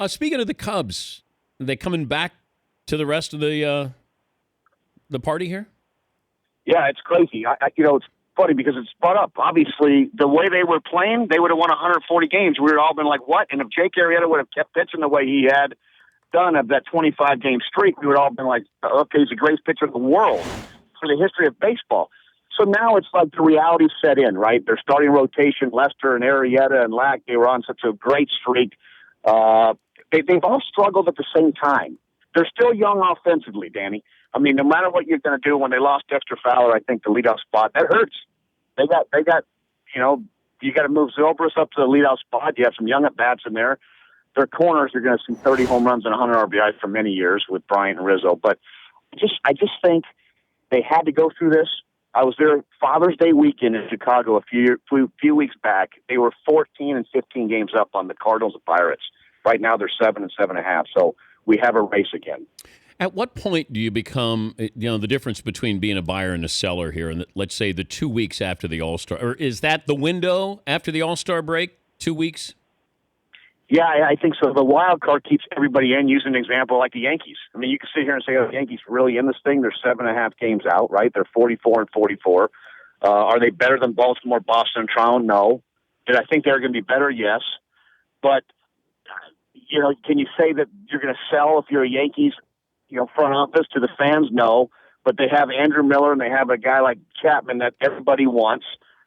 Speaking of the Cubs, are they coming back to the rest of the party here? Yeah, it's crazy. It's funny because it's spun up. Obviously, the way they were playing, they would have won 140 games. We would have all been like, what? And if Jake Arrieta would have kept pitching the way he had done of that 25-game streak, we would have all been like, okay, he's the greatest pitcher in the world for the history of baseball. So now it's like the reality set in, right? Their starting rotation, Lester and Arrieta and Lack, they were on such a great streak. They've all struggled at the same time. They're still young offensively, Danny. I mean, no matter what you're going to do, when they lost Dexter Fowler, I think the leadoff spot, that hurts. They got, you got to move Zobrist up to the leadoff spot. You have some young at-bats in there. Their corners are going to see 30 home runs and 100 RBIs for many years with Bryant and Rizzo. But I just think they had to go through this. I was there Father's Day weekend in Chicago a few weeks back. They were 14 and 15 games up on the Cardinals and Pirates. Right now they're 7 and 7.5. So we have a race again. At what point do you become, the difference between being a buyer and a seller here, and let's say the 2 weeks after the All-Star, or is that the window after the All-Star break, 2 weeks? Yeah, I think so. The wild card keeps everybody in. Use an example like the Yankees. I mean, you can sit here and say, the Yankees really in this thing? They're 7.5 games out, right? They're 44 and 44. Are they better than Baltimore, Boston, and Toronto? No. Did I think they're going to be better? Yes. But, can you say that you're going to sell if you're a Yankees front office to the fans? No. But they have Andrew Miller and they have a guy like Chapman that everybody wants.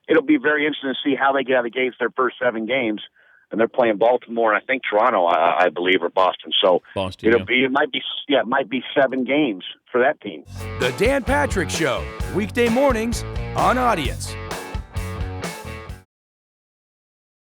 It'll be very interesting to see how they get out of the gates their first 7 games. And they're playing Baltimore and I think Toronto, I believe, or Boston. So Boston, it might be 7 games for that team. The Dan Patrick Show, weekday mornings on Audience.